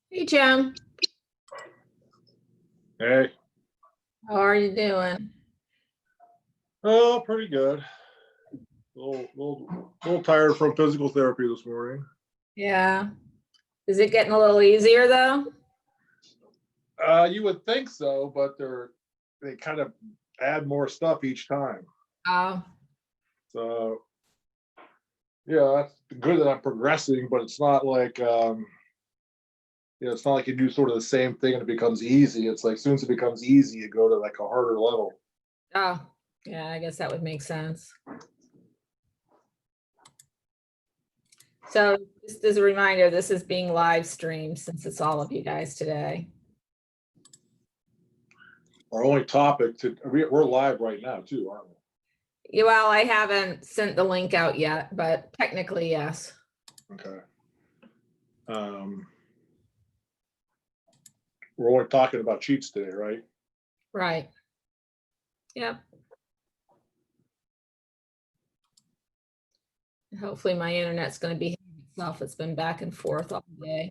Hey, Jim. Hey. How are you doing? Oh, pretty good. A little tired from physical therapy this morning. Yeah. Is it getting a little easier though? You would think so, but they kind of add more stuff each time. Oh. So yeah, that's good that I'm progressing, but it's not like it's not like you do sort of the same thing and it becomes easy. It's like as soon as it becomes easy, you go to like a harder level. Oh, yeah, I guess that would make sense. So just as a reminder, this is being live streamed since it's all of you guys today. Our only topic we're live right now too, aren't we? Yeah, well, I haven't sent the link out yet, but technically, yes. Okay. We're only talking about cheats today, right? Right. Yep. Hopefully my internet's going to behave itself. It's been back and forth all day.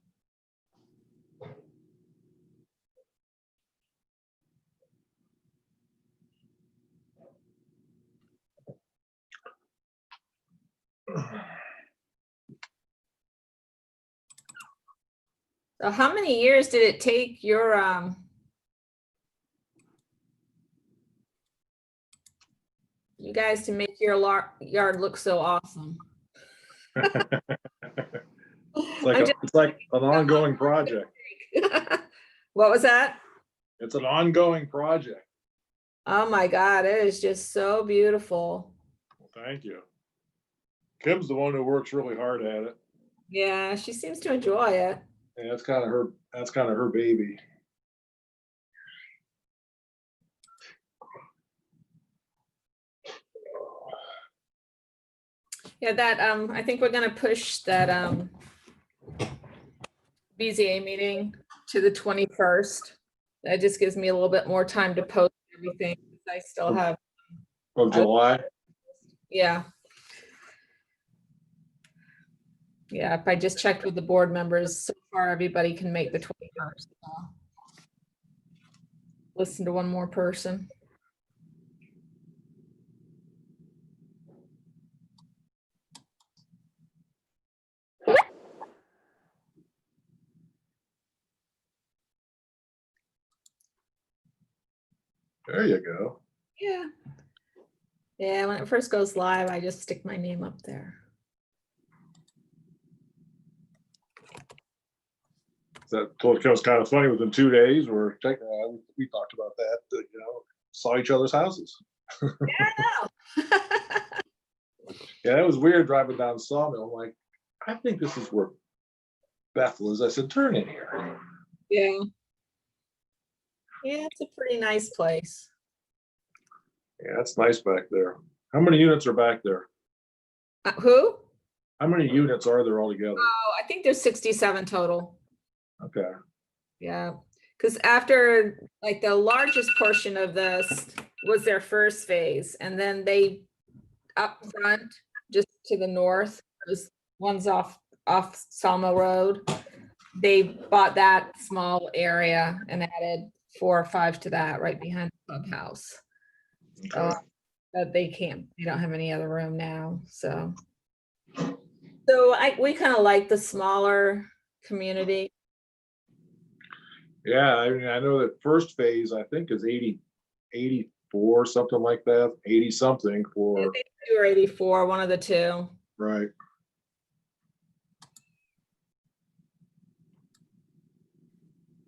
So how many years did it take your you guys to make your yard look so awesome? It's like an ongoing project. What was that? It's an ongoing project. Oh my God, it is just so beautiful. Well, thank you. Kim's the one who works really hard at it. Yeah, she seems to enjoy it. And that's kind of her baby. Yeah, that I think we're gonna push that BZA meeting to the 21st. That just gives me a little bit more time to post everything. I still have Of July. Yeah. Yeah, if I just checked with the board members, so far everybody can make the 21st. Listen to one more person. There you go. Yeah. Yeah, when it first goes live, I just stick my name up there. That was kind of funny. Within 2 days, we talked about that. Saw each other's houses. Yeah, I know. Yeah, it was weird driving down Sawmill. I'm like, I think this is where Beth lives. I said, turn in here. Yeah. Yeah, it's a pretty nice place. Yeah, it's nice back there. How many units are back there? Who? How many units are there altogether? Oh, I think there's 67 total. Okay. Yeah, because after like the largest portion of this was their first phase, and then they up front, just to the north, was one's off Sawmill Road. They bought that small area and added 4 or 5 to that right behind the clubhouse. Okay. But they don't have any other room now. So we kind of like the smaller community. Yeah, I mean, I know that first phase, I think, is 84, something like that, 80 something for. 82 or 84, one of the two. Right.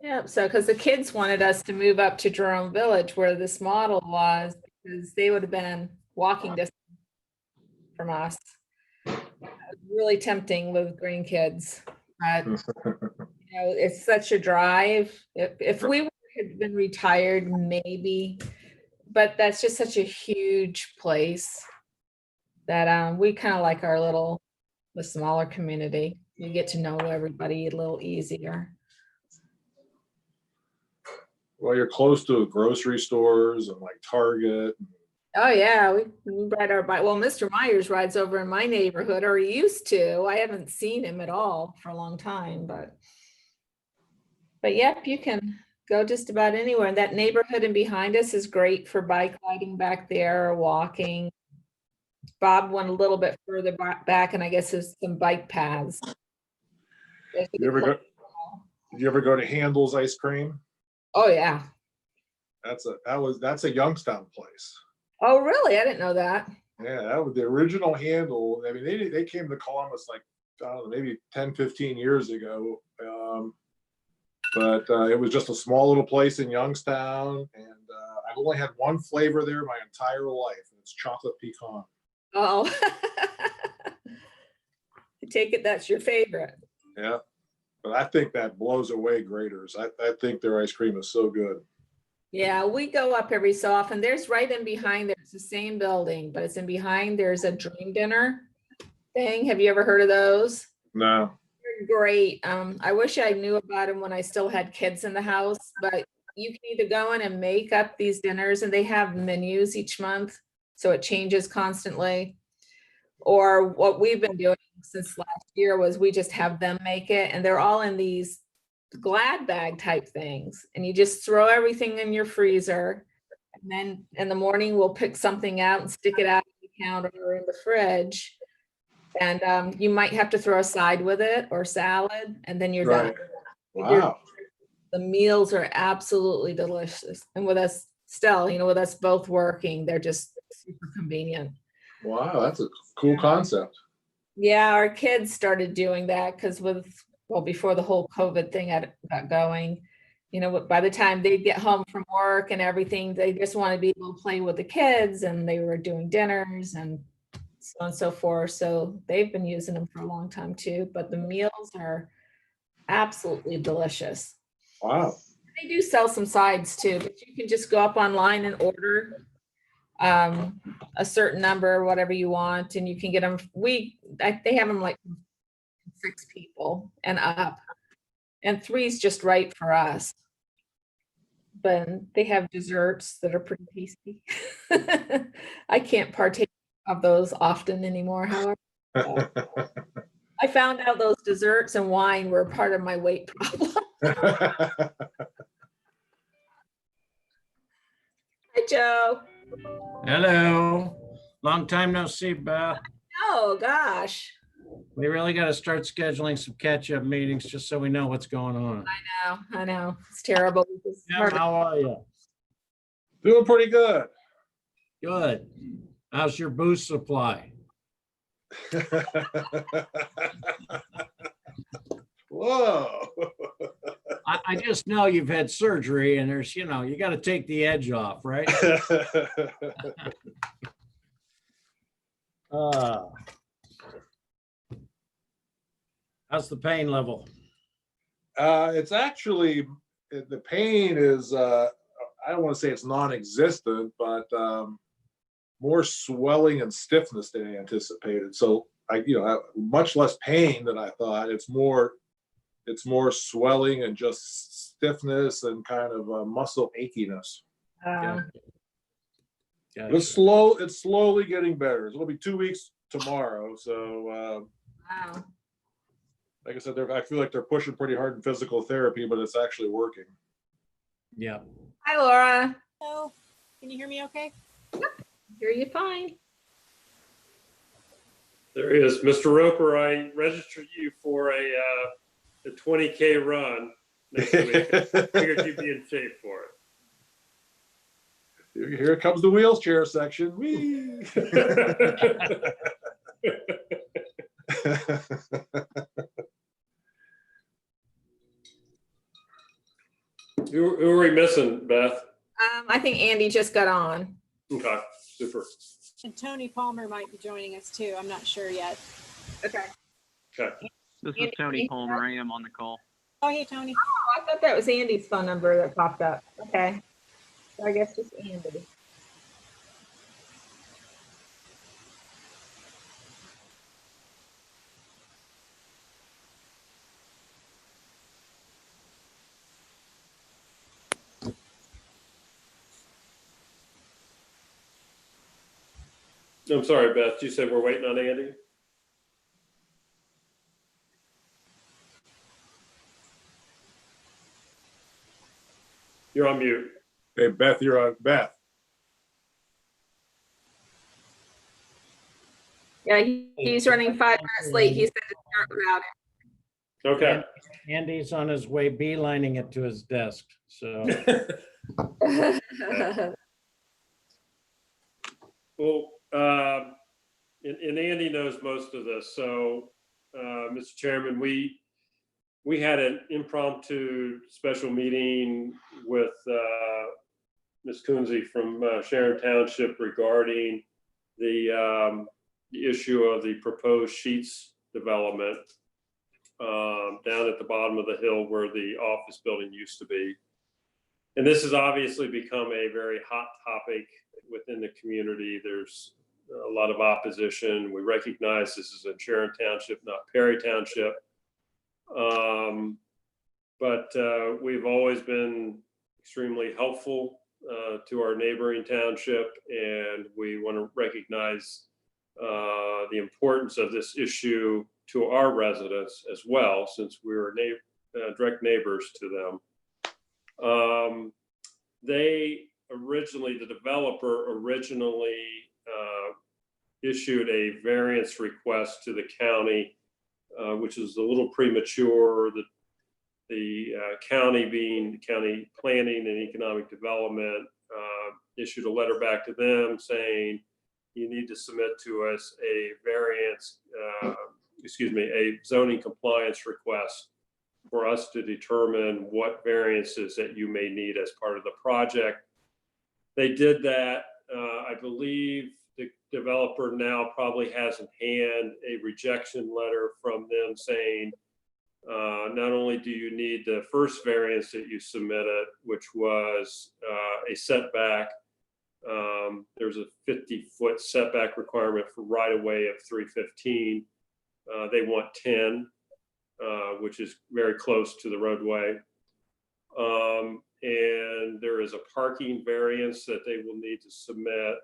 Yeah, so because the kids wanted us to move up to Jerome Village where this model was, because they would have been walking distance from us. It was really tempting with grandkids, but it's such a drive. If we had been retired, maybe, but that's just such a huge place that we kind of like the smaller community. You get to know everybody a little easier. Well, you're close to grocery stores and like Target. Oh yeah, we ride our bike. Well, Mr. Myers rides over in my neighborhood, or he used to. I haven't seen him at all for a long time, but yep, you can go just about anywhere. And that neighborhood and behind us is great for bike riding back there or walking. Bob went a little bit further back, and I guess there's some bike paths. Did you ever go to Handel's Ice Cream? Oh yeah. That's a Youngstown place. Oh really? I didn't know that. Yeah, that was the original Handle. I mean, they came to Columbus like, I don't know, maybe 10, 15 years ago. But it was just a small little place in Youngstown, and I've only had one flavor there my entire life, and it's chocolate pecan. Oh, I take it that's your favorite. Yeah, but I think that blows away Graders. I think their ice cream is so good. Yeah, we go up every so often. There's right in behind, there's the same building, but it's in behind, there's a dream dinner thing. Have you ever heard of those? No. They're great. I wish I knew about them when I still had kids in the house, but you can either go in and make up these dinners, and they have menus each month, so it changes constantly. Or what we've been doing since last year was we just have them make it, and they're all in these Glad bag type things, and you just throw everything in your freezer, and then in the morning we'll pick something out and stick it out on the counter or in the fridge, and you might have to throw a side with it or salad, and then you're done. Wow. The meals are absolutely delicious, and with us still, with us both working, they're just super convenient. Wow, that's a cool concept. Yeah, our kids started doing that because before the whole COVID thing got going, by the time they'd get home from work and everything, they just want to be able to play with the kids, and they were doing dinners and so on and so forth. So they've been using them for a long time too, but the meals are absolutely delicious. Wow. They do sell some sides too, but you can just go up online and order a certain number, whatever you want, and you can get them. They have them like 6 people and up, and 3 is just right for us. But they have desserts that are pretty tasty. I can't partake of those often anymore, however. I found out those desserts and wine were part of my weight problem. Hi, Joe. Hello. Long time no see, Beth. Oh, gosh. We really got to start scheduling some catch-up meetings just so we know what's going on. I know. It's terrible. It's Jim, hard to- how are you? Doing pretty good. Good. How's your boost supply? Whoa. I just know you've had surgery and there's, you got to take the edge off, right? How's the pain level? It's actually, the pain is, I don't want to say it's non-existent, but more swelling and stiffness than anticipated. So I have much less pain than I thought. It's more swelling and just stiffness and kind of muscle achiness. Gotcha. It's slowly getting better. It'll be 2 weeks tomorrow. So Wow. like I said, I feel like they're pushing pretty hard in physical therapy, but it's actually working. Yeah. Hi, Laura. Hello, can you hear me okay? Hear you fine. There he is. Mr. Roper, I registered you for a 20K run next week. Figured you'd be in shape for Here comes the wheelchair section. Whee! it. Who are we missing, Beth? I think Andy just got on. Okay, super. And Tony Palmer might be joining us too. I'm not sure yet. Okay. Okay. This is Andy, Tony Palmer. I am on the call. Oh, hey, Tony. Oh, I thought that was Andy's phone number that popped up. Okay. So I guess just Andy. I'm sorry, Beth. You said we're waiting on Andy? You're on mute. Hey, Beth, you're on. Beth. Yeah, he's running 5 minutes late. He said to start without Okay. Andy's on his way beelining it to his desk. So him. Well, and Andy knows most of this. So, Mr. Chairman, we had an impromptu special meeting with Ms. Kunze from Sharon Township regarding the issue of the proposed Sheets development down at the bottom of the hill where the office building used to be. And this has obviously become a very hot topic within the community. There's a lot of opposition. We recognize this is in Sharon Township, not Perry Township. But we've always been extremely helpful to our neighboring township, and we want to recognize the importance of this issue to our residents as well, since we were direct neighbors to them. The developer originally issued a variance request to the county, which is a little premature. The county, being County Planning and Economic Development, issued a letter back to them saying, you need to submit to us a variance, a zoning compliance request for us to determine what variances that you may need as part of the project. They did that. I believe the developer now probably has in hand a rejection letter from them saying, not only do you need the first variance that you submitted, which was a setback, there's a 50-foot setback requirement for right-of-way of 315. They want 10, which is very close to the roadway. And there is a parking variance that they will need to submit,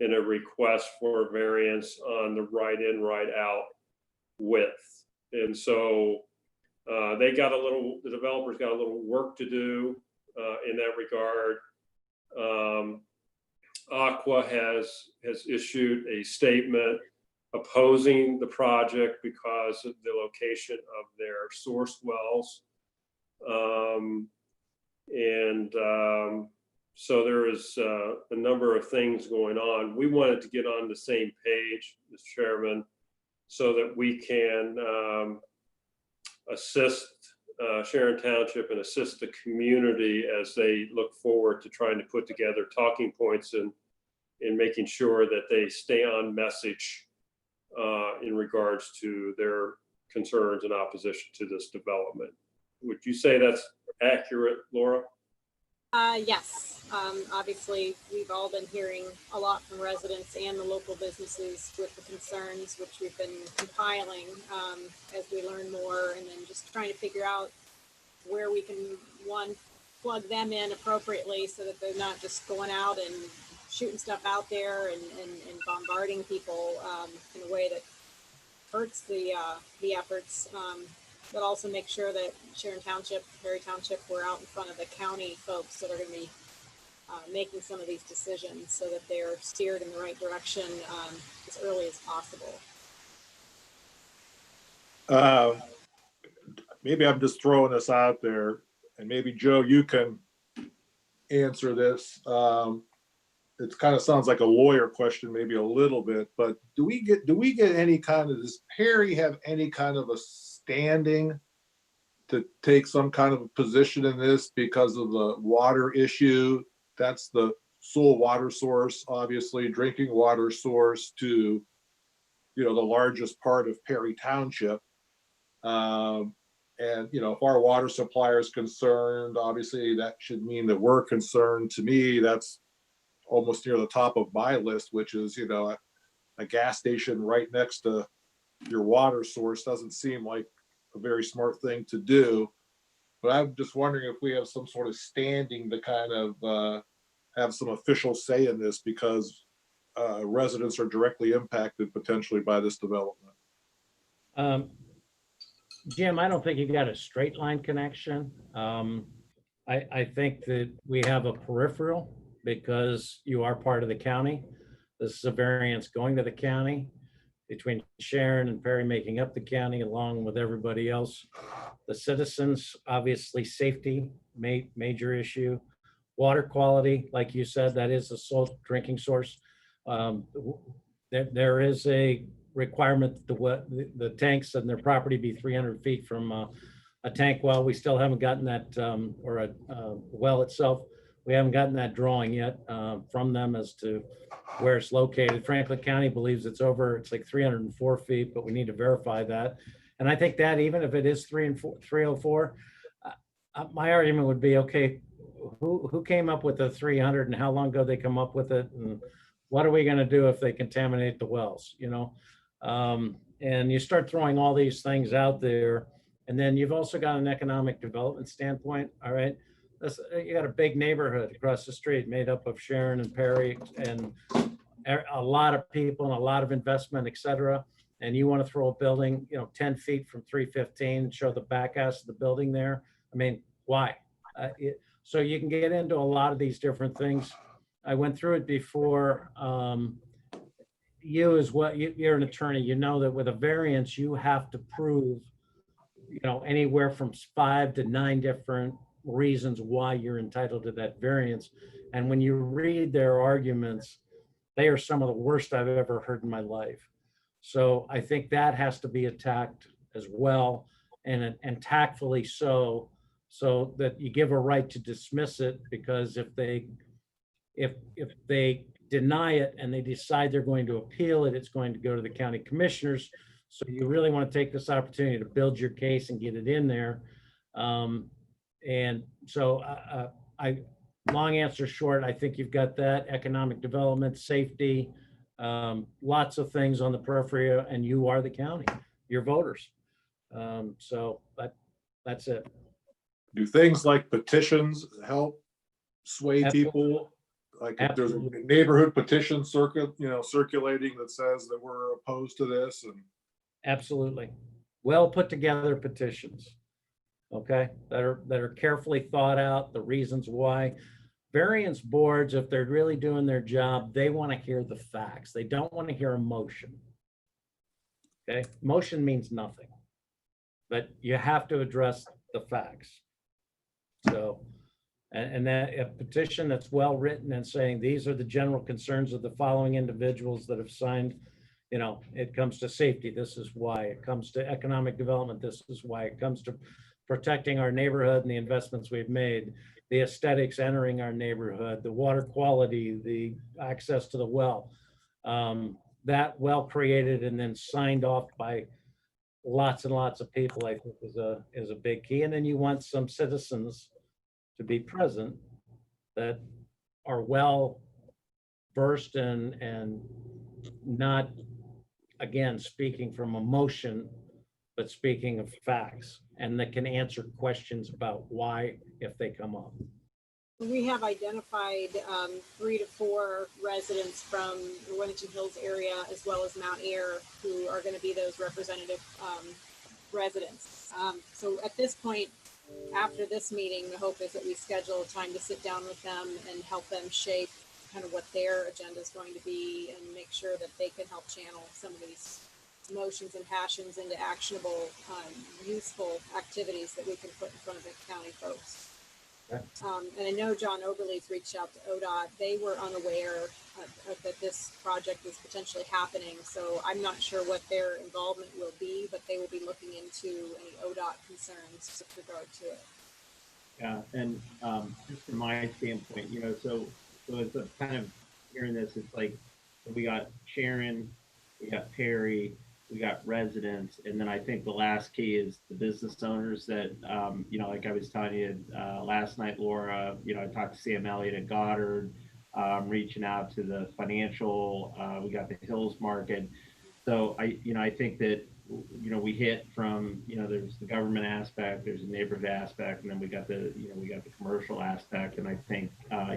and a request for a variance on the right in, right out width. And so the developers got a little work to do in that regard. Aqua has issued a statement opposing the project because of the location of their source wells. So there is a number of things going on. We wanted to get on the same page, Mr. Chairman, so that we can assist Sharon Township and assist the community as they look forward to trying to put together talking points and making sure that they stay on message in regards to their concerns and opposition to this development. Would you say that's accurate, Laura? Yes. Obviously, we've all been hearing a lot from residents and the local businesses with the concerns, which we've been compiling as we learn more, and then just trying to figure out where we can, one, plug them in appropriately so that they're not just going out and shooting stuff out there and bombarding people in a way that hurts the efforts, but also make sure that Sharon Township, Perry Township, we're out in front of the county folks that are going to be making some of these decisions so that they're steered in the right direction as early as possible. Maybe I'm just throwing this out there, and maybe Joe, you can answer this. It kind of sounds like a lawyer question, maybe a little bit, but do we get any kind of, does Perry have any kind of a standing to take some kind of a position in this because of the water issue? That's the sole water source, obviously, drinking water source to, the largest part of Perry Township. And, if our water supplier is concerned, obviously that should mean that we're concerned. To me, that's almost near the top of my list, which is, a gas station right next to your water source doesn't seem like a very smart thing to do. But I'm just wondering if we have some sort of standing to kind of have some official say in this, because residents are directly impacted potentially by this development. Jim, I don't think you got a straight line connection. I think that we have a peripheral because you are part of the county. This is a variance going to the county between Sharon and Perry making up the county along with everybody else. The citizens, obviously safety, major issue. Water quality, like you said, that is a sole drinking source. There is a requirement that the tanks and their property be 300 feet from a tank well. We still haven't gotten that, or a well itself. We haven't gotten that drawing yet from them as to where it's located. Franklin County believes it's like 304 feet, but we need to verify that. And I think that even if it is 304, my argument would be, okay, who came up with the 300 and how long ago they come up with it? And what are we going to do if they contaminate the wells, and you start throwing all these things out there. And then you've also got an economic development standpoint. All right. You got a big neighborhood across the street made up of Sharon and Perry and a lot of people and a lot of investment, et cetera. And you want to throw a building, 10 feet from 315, show the back ass of the building there. I mean, why? So you can get into a lot of these different things. I went through it before. You're an attorney, you know that with a variance, you have to prove, anywhere from 5 to 9 different reasons why you're entitled to that variance. And when you read their arguments, they are some of the worst I've ever heard in my life. So I think that has to be attacked as well, and tactfully so that you give a right to dismiss it, because if they deny it and they decide they're going to appeal it, it's going to go to the county commissioners. So you really want to take this opportunity to build your case and get it in there. And so long answer short, I think you've got that economic development, safety, lots of things on the periphery, and you are the county, your voters. So that's it. Do things like petitions help sway Absolutely. people? Like if there's a Absolutely. neighborhood petition circuit, circulating that says that we're opposed to this, and Absolutely. Well put together petitions. Okay, that are carefully thought out, the reasons why. Variance boards, if they're really doing their job, they want to hear the facts. They don't want to hear emotion. Okay, emotion means nothing, but you have to address the facts. So, and that a petition that's well written and saying these are the general concerns of the following individuals that have signed, you know, it comes to safety, this is why, it comes to economic development, this is why, it comes to protecting our neighborhood and the investments we've made, the aesthetics entering our neighborhood, the water quality, the access to the well. That well created and then signed off by lots and lots of people, I think is a big key. And then you want some citizens to be present that are well versed and not, again, speaking from emotion, but speaking of facts, and that can answer questions about why if they come up. We have identified 3 to 4 residents from the Wilmington Hills area as well as Mount Air who are going to be those representative residents. So at this point, after this meeting, the hope is that we schedule a time to sit down with them and help them shape kind of what their agenda is going to be and make sure that they can help channel some of these emotions and passions into actionable, useful activities that we can put in front of the county folks. Okay. And I know John Oberle's reached out to ODOT. They were unaware that this project is potentially happening. So I'm not sure what their involvement will be, but they will be looking into any ODOT concerns with regard to it. Yeah, and just from my standpoint, you know, so as I'm kind of hearing this, it's like we got Sharon, we got Perry, we got residents, and then I think the last key is the business owners that, you know, like I was telling you last night, Laura, you know, I talked to Sam Elliott at Goddard, reaching out to the financial, we got the Hills Market. So I think that, you know, we hit from, you know, there's the government aspect, there's the neighborhood aspect, and then we got the, you know, we got the commercial aspect. And I think,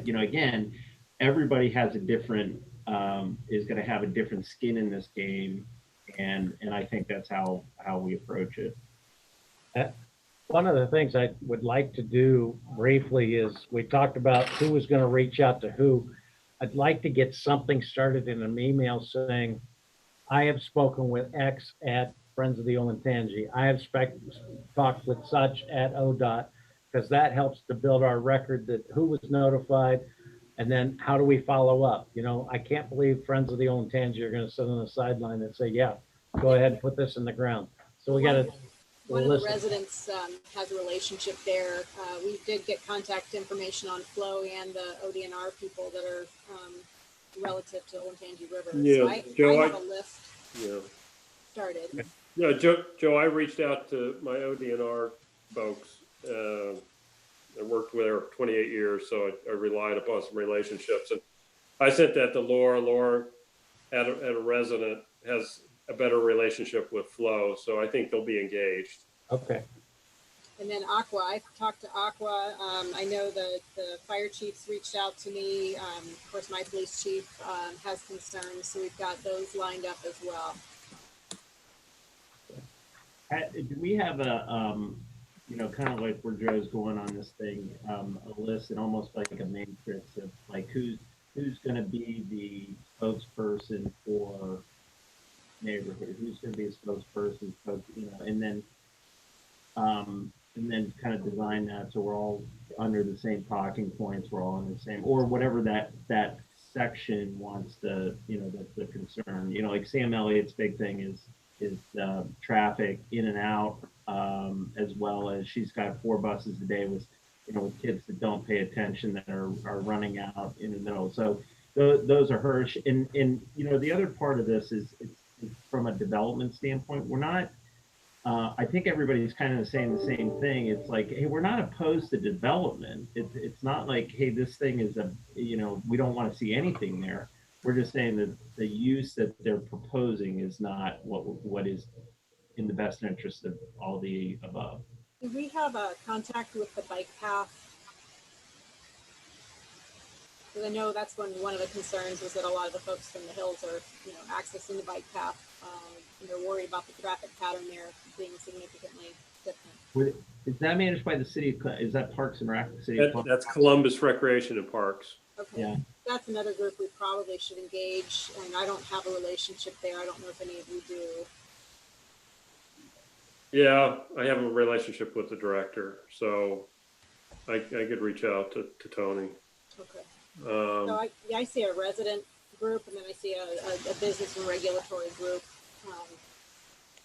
you know, again, everybody has a different, is going to have a different skin in this game. And I think that's how we approach it. One of the things I would like to do briefly is we talked about who was going to reach out to who. I'd like to get something started in an email saying, I have spoken with X at Friends of the Olentangy. I have talked with such at ODOT, because that helps to build our record that who was notified, and then how do we follow up? You know, I can't believe Friends of the Olentangy are going to sit on the sideline and say, yeah, go ahead and put this in the ground. So we got to. One of the residents has a relationship there. We did get contact information on Flo and the ODNR people that are relative to Olentangy River. Yeah, so Joe, I have a list Yeah. started. Yeah, Joe, I reached out to my ODNR folks. I worked with her 28 years, so I relied upon some relationships. And I sent that to Laura. Laura, at a resident, has a better relationship with Flo, so I think they'll be engaged. Okay. And then Aqua, I talked to Aqua. I know the fire chiefs reached out to me. Of course, my police chief has concerns, so we've got those lined up as well. Do we have a, you know, kind of like where Joe's going on this thing, a list and almost like a matrix of like who's going to be the spokesperson for neighborhood, who's going to be a spokesperson, you know, and then kind of design that so we're all under the same talking points, we're all in the same, or whatever that section wants to, you know, that's the concern. You know, like Sam Elliott's big thing is traffic in and out, as well as she's got 4 buses a day with, you know, with kids that don't pay attention that are running out in the middle. So those are hers. And you know, the other part of this is it's from a development standpoint, we're not, I think everybody's kind of saying the same thing. It's like, hey, we're not opposed to development. It's not like, hey, this thing is you know, we don't want to see anything there. We're just saying that the use that they're proposing is not what is in the best interest of all the above. Do we have a contact with the bike path? Because I know that's one of the concerns is that a lot of the folks from the hills are, accessing the bike path. And they're worried about the traffic pattern there being significantly different. Is that managed by the city? Is that Parks and Rec? City of Columbus? That's Columbus Recreation and Parks. Okay. Yeah. That's another group we probably should engage, and I don't have a relationship there. I don't know if any of you do. Yeah, I have a relationship with the director, so I could reach out to Tony. Okay. So I see a resident group, and then I see a business and regulatory group,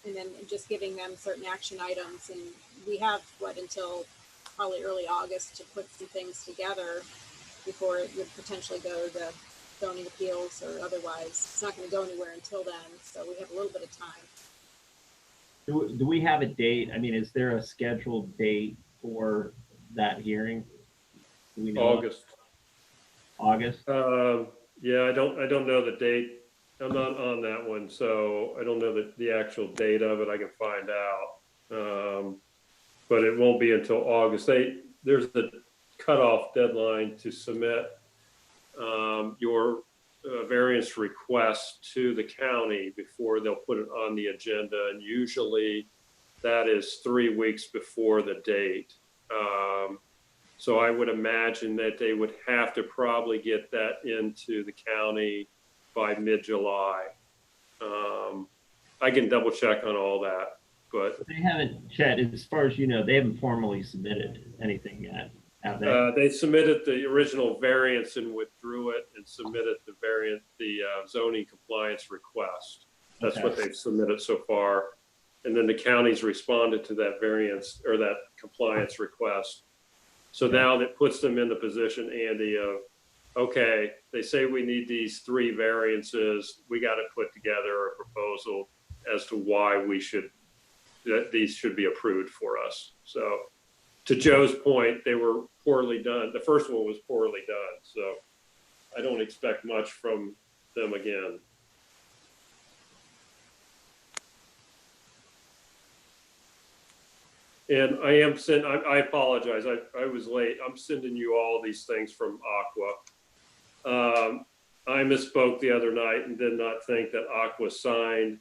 and then just giving them certain action items. And we have until probably early August to put some things together before it would potentially go to zoning appeals or otherwise. It's not going to go anywhere until then, so we have a little bit of time. Do we have a date? I mean, is there a scheduled date for that hearing? Do we know? August. August? Yeah, I don't know the date. I'm not on that one, so I don't know the actual date of it. I can find out. But it won't be until August. There's the cutoff deadline to submit your variance request to the county before they'll put it on the agenda. And usually that is 3 weeks before the date. So I would imagine that they would have to probably get that into the county by mid-July. I can double check on all that, but They haven't, Chet, as far as you know, they haven't formally submitted anything yet, have they? they submitted the original variance and withdrew it and submitted the zoning compliance request. That's Okay. what they've submitted so far. And then the county's responded to that variance or that compliance request. So now that puts them in the position, Andy, of, okay, they say we need these 3 variances. We got to put together a proposal as to why that these should be approved for us. So to Joe's point, they were poorly done. The first one was poorly done. So I don't expect much from them again. And I apologize. I was late. I'm sending you all these things from Aqua. I misspoke the other night and did not think that Aqua signed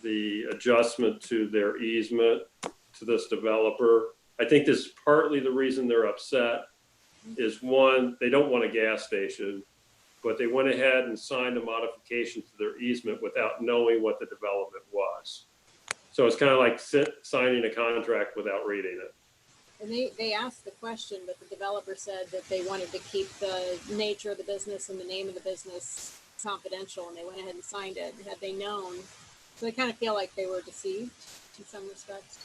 the adjustment to their easement to this developer. I think this is partly the reason they're upset is one, they don't want a gas station, but they went ahead and signed a modification to their easement without knowing what the development was. So it's kind of like signing a contract without reading it. And they asked the question, but the developer said that they wanted to keep the nature of the business and the name of the business confidential, and they went ahead and signed it. Had they known, so they kind of feel like they were deceived in some respects.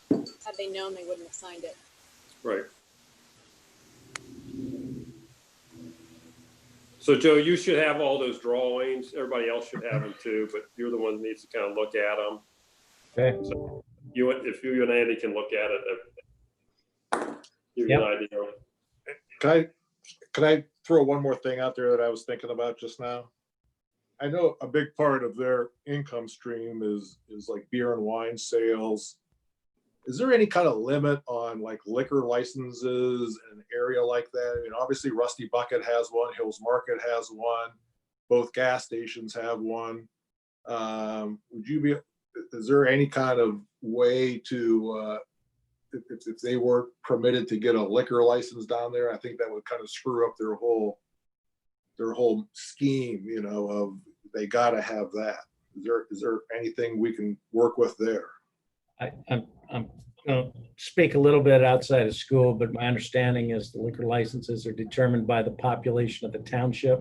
Had they known, they wouldn't have signed it. Right. So Joe, you should have all those drawings. Everybody else should have them too, but you're the one that needs to kind of look at them. Okay. So if you and Andy can look at it, give you an idea. Can I throw one more thing out there that I was thinking about just now? I know a big part of their income stream is like beer and wine sales. Is there any kind of limit on like liquor licenses in an area like that? I mean, obviously Rusty Bucket has one, Hills Market has one, both gas stations have one. Is there any kind of way to, if they were permitted to get a liquor license down there, I think that would kind of screw up their whole scheme, of they got to have that. Is there anything we can work with there? I'm going to speak a little bit outside of school, but my understanding is the liquor licenses are determined by the population of the township.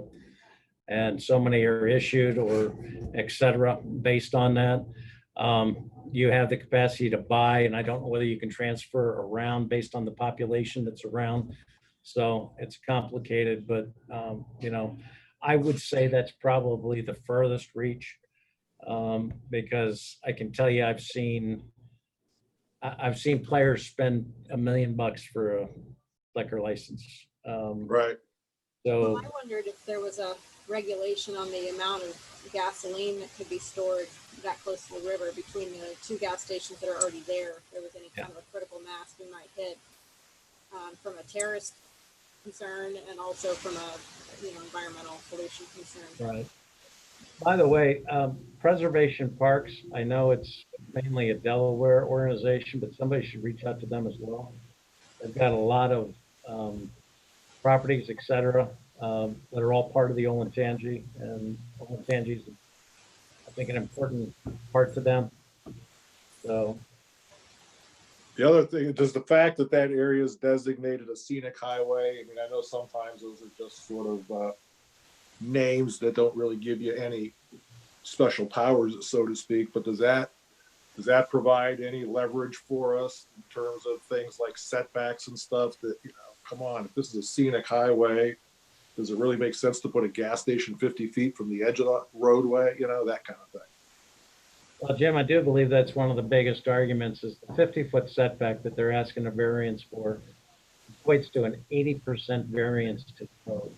And so many are issued or et cetera, based on that. You have the capacity to buy, and I don't know whether you can transfer around based on the population that's around. So it's complicated, but I would say that's probably the furthest reach, because I can tell you I've seen players spend $1 million for a liquor license. Right. So I wondered if there was a regulation on the amount of gasoline that could be stored that close to the river between the 2 gas stations that are already there. If there was any kind of a critical mass we might hit from a terrorist concern and also from a, environmental pollution concern. Right. By the way, Preservation Parks, I know it's mainly a Delaware organization, but somebody should reach out to them as well. They've got a lot of properties, et cetera, that are all part of the Olentangy, and Olentangy is, I think, an important part to them. So, The other thing, does the fact that that area is designated a scenic highway, I mean, I know sometimes those are just sort of names that don't really give you any special powers, so to speak, but does that provide any leverage for us in terms of things like setbacks and stuff that, come on, if this is a scenic highway, does it really make sense to put a gas station 50 feet from the edge of the roadway, that kind of thing? well, Jim, I do believe that's one of the biggest arguments is the 50-foot setback that they're asking a variance for equates to an 80% variance to the code.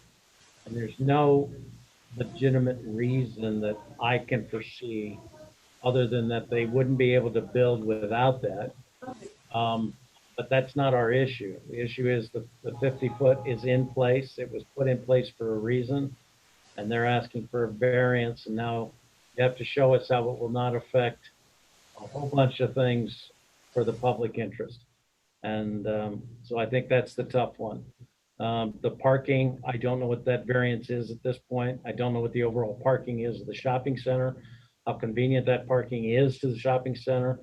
And there's no legitimate reason that I can foresee other than that they wouldn't be able to build without that. But that's not our issue. The issue is the 50-foot is in place. It was put in place for a reason, and they're asking for a variance. And now you have to show us how it will not affect a whole bunch of things for the public interest. And so I think that's the tough one. The parking, I don't know what that variance is at this point. I don't know what the overall parking is of the shopping center, how convenient that parking is to the shopping center.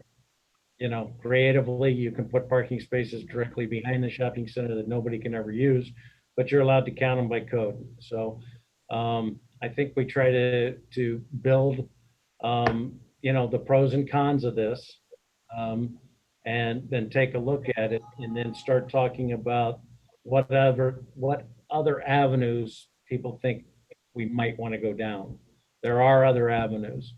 Creatively, you can put parking spaces directly behind the shopping center that nobody can ever use, but you're allowed to count them by code. So I think we try to build, the pros and cons of this, and then take a look at it and then start talking about what other avenues people think we might want to go down. There are other avenues,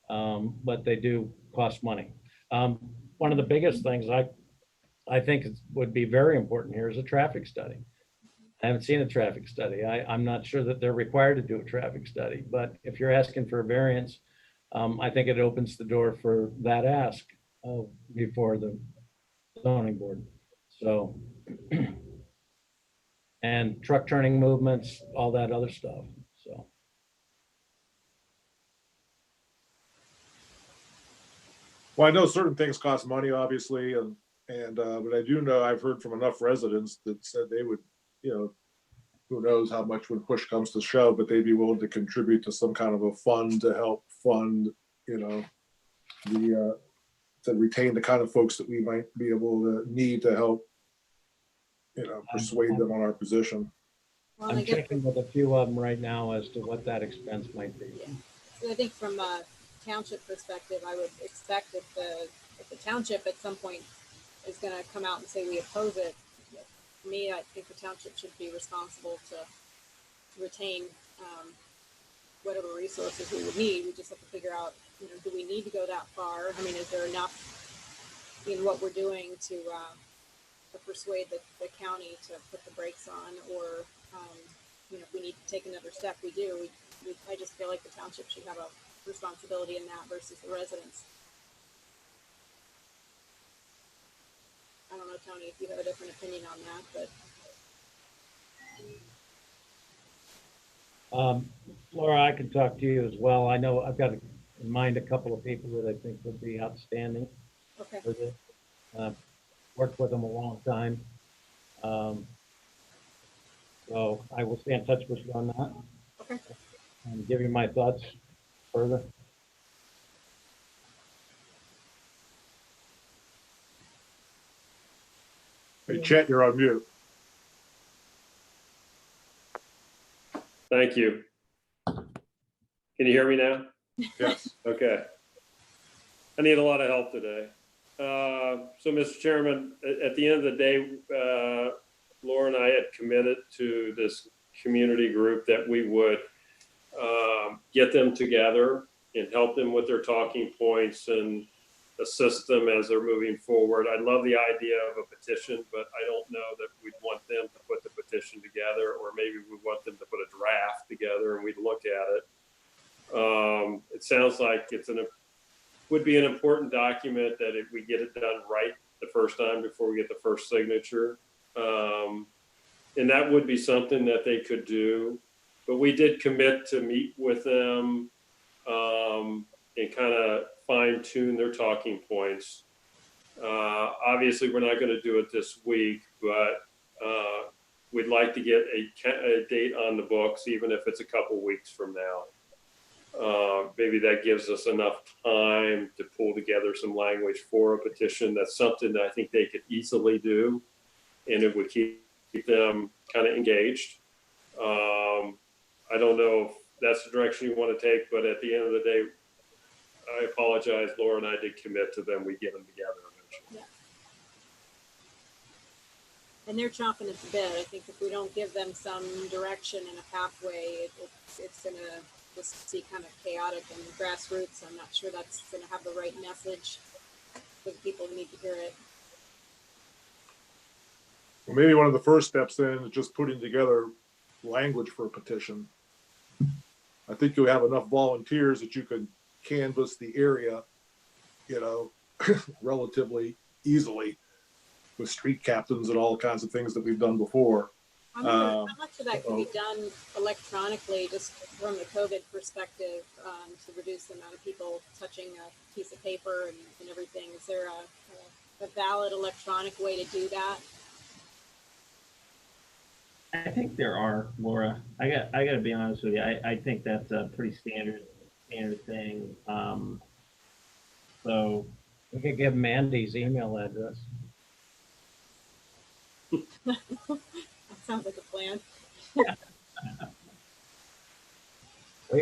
but they do cost money. One of the biggest things I think would be very important here is a traffic study. I haven't seen a traffic study. I'm not sure that they're required to do a traffic study, but if you're asking for a variance, I think it opens the door for that ask before the zoning board. So, and truck turning movements, all that other stuff. So. Well, I know certain things cost money, obviously, but I do know I've heard from enough residents that said they would, who knows how much when push comes to shove, but they'd be willing to contribute to some kind of a fund to help fund, to retain the kind of folks that we might be able to need to help, persuade them on our position. Well, I'm checking with a few of them right now as to what that expense might be. Yeah. So I think from a township perspective, I would expect if the township at some point is going to come out and say we oppose it, for me, I think the township should be responsible to retain whatever resources we would need. We just have to figure out, do we need to go that far? I mean, is there enough in what we're doing to persuade the county to put the brakes on, or if we need to take another step, we do. I just feel like the township should have a responsibility in that versus the residents. I don't know, Tony, if you have a different opinion on that, but. Laura, I can talk to you as well. I know I've got in mind a couple of people that I think would be outstanding Okay. for this. Worked with them a long time. So I will stay in touch with you on that. Okay. And give you my thoughts further. Hey, Chet, you're on mute. Thank you. Can you hear me now? Yes. Okay. I need a lot of help today. So, Mr. Chairman, at the end of the day, Laura and I had committed to this community group that we would get them together and help them with their talking points and assist them as they're moving forward. I love the idea of a petition, but I don't know that we'd want them to put the petition together, or maybe we want them to put a draft together and we'd look at it. It sounds like would be an important document that if we get it done right the first time before we get the first signature. And that would be something that they could do. But we did commit to meet with them and kind of fine tune their talking points. Obviously, we're not going to do it this week, but we'd like to get a date on the books, even if it's a couple weeks from now. Maybe that gives us enough time to pull together some language for a petition. That's something that I think they could easily do, and it would keep them kind of engaged. I don't know if that's the direction you want to take, but at the end of the day, I apologize. Laura and I did commit to them. We get them together eventually. Yeah. And they're chomping at the bit. I think if we don't give them some direction and a pathway, it's going to just be kind of chaotic and grassroots. I'm not sure that's going to have the right message for the people who need to hear it. Well, maybe one of the first steps then is just putting together language for a petition. I think you'll have enough volunteers that you could canvass the area, you know, relatively easily with street captains and all kinds of things that we've done before. How much of that can be done electronically, just from the COVID perspective, to reduce the amount of people touching a piece of paper and everything? Is there a valid electronic way to do that? I think there are, Laura. I got to be honest with you. I think that's a pretty standard thing. So We could give Mandy's email address. That sounds like a plan.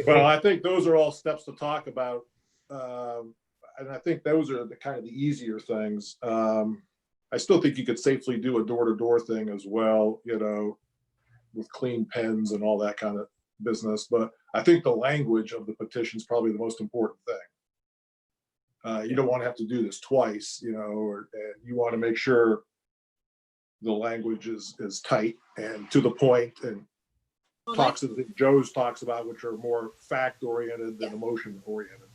Well, I think those are all steps to talk about. And I think those are the kind of the easier things. I still think you could safely do a door-to-door thing as well, you know, with clean pens and all that kind of business. But I think the language of the petition is probably the most important thing. You don't want to have to do this twice, you know, and you want to make sure the language is tight and to the point, and talks that Joe's talks about, which are more fact oriented than emotion oriented.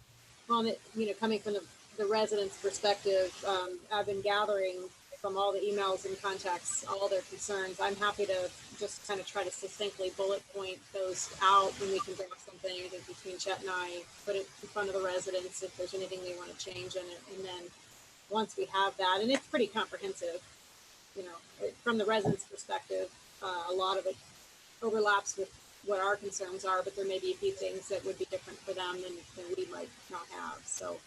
Well, you know, coming from the residents' perspective, I've been gathering from all the emails and contacts all their concerns. I'm happy to just kind of try to succinctly bullet point those out when we can bring something, I think, between Chet and I, put it in front of the residents if there's anything they want to change in it. And then once we have that, and it's pretty comprehensive, you know, from the residents' perspective, a lot of it overlaps with what our concerns are, but there may be a few things that would be different for them than we might not have. So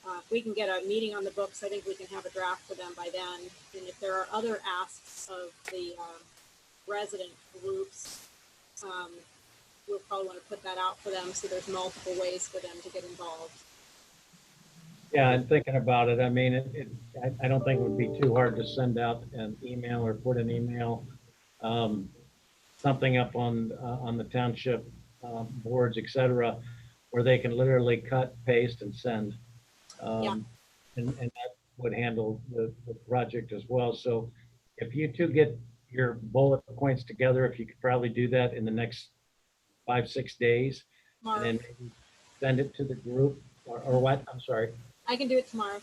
if we can get a meeting on the books, I think we can have a draft for them by then. And if there are other asks of the resident groups, we'll probably want to put that out for them so there's multiple ways for them to get involved. Yeah, I'm thinking about it. I mean, I don't think it would be too hard to send out an email or put an email, something up on the township boards, et cetera, where they can literally cut, paste, and send. Yeah. And that would handle the project as well. So if you two get your bullet points together, if you could probably do that in the next 5-6 days, Tomorrow. and then maybe send it to the group, or what? I'm sorry. I can do it tomorrow.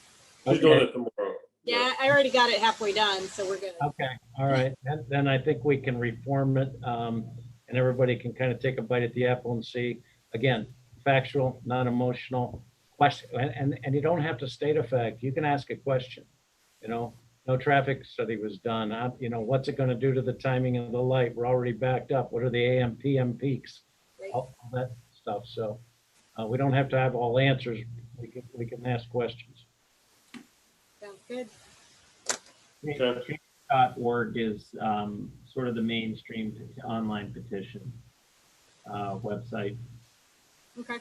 She's doing it tomorrow. Yeah, I already got it halfway done, so we're good. Okay, all right. Then I think we can reform it, and everybody can kind of take a bite at the apple and see, again, factual, non-emotional question. And you don't have to state a fact. You can ask a question. You know, no traffic study was done. You know, what's it going to do to the timing of the light? We're already backed up. What are the AM, PM peaks? Great. All that stuff. So we don't have to have all answers. We can ask questions. Sounds good. Okay. .org is sort of the mainstream online petition website. Okay.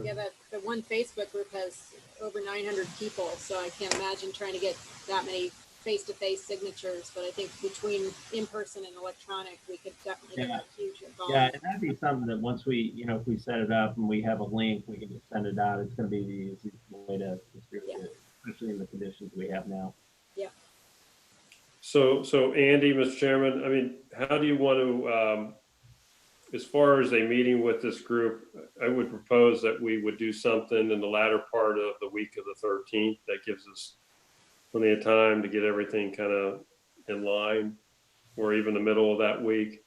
Yeah, the one Facebook group has over 900 people, so I can't imagine trying to get that many face-to-face signatures, but I think between in-person and electronic, we could definitely get a huge involvement. Yeah, and that'd be something that once we, you know, if we set it up and we have a link, we can just send it out. It's going to be the easiest way to distribute it, especially in the conditions we have now. Yeah. So Andy, Mr. Chairman, I mean, how do you want to, as far as a meeting with this group, I would propose that we would do something in the latter part of the week of the 13th. That gives us plenty of time to get everything kind of in line, or even the middle of that week.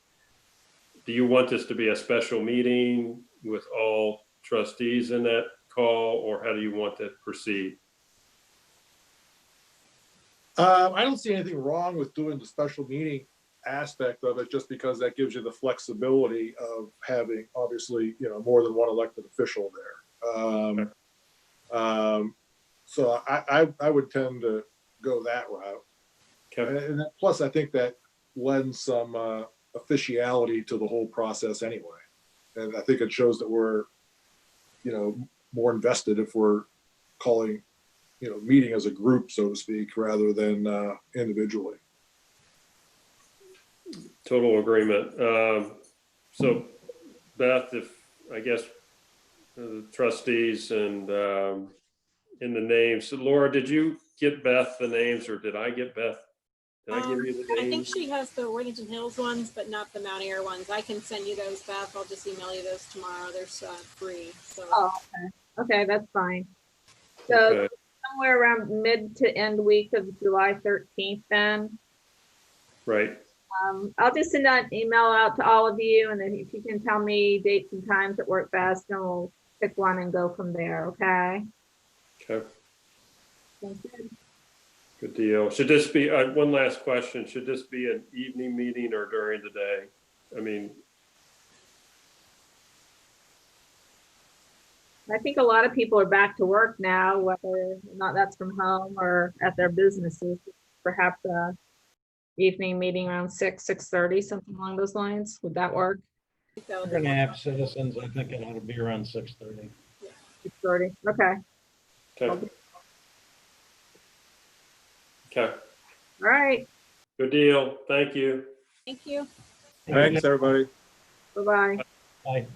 Do you want this to be a special meeting with all trustees in that call, or how do you want to proceed? I don't see anything wrong with doing the special meeting aspect of it, just because that gives you the flexibility of having, obviously, more than one elected official there. So I would tend to go that route. Okay, And plus, I think that lends some officiality to the whole process anyway. And I think it shows that we're, more invested if we're calling, meeting as a group, so to speak, rather than individually. total agreement. So Beth, if, I guess, the trustees and in the names, so Laura, did you get Beth the names, or did I get Beth? Did I give you the I think names? she has the Worthington Hills ones, but not the Mount Air ones. I can send you those, Beth. I'll just email you those tomorrow. There's free. So Oh, okay, that's fine. So Okay. somewhere around mid to end week of July 13th then. Right, I'll just send an email out to all of you, and then if you can tell me dates and times that work best, then we'll pick one and go from there, okay? okay, Sounds good. good deal. Should this be, one last question, should this be an evening meeting or during the day? I mean, I think a lot of people are back to work now, whether or not that's from home or at their businesses. Perhaps a evening meeting around 6:30, something along those lines. Would that work? that We're would gonna have citizens, I think it ought to be around 6:30. 6:30, okay, okay, okay, all right, good deal, thank you. Thank you. Thanks, everybody. bye-bye. Bye.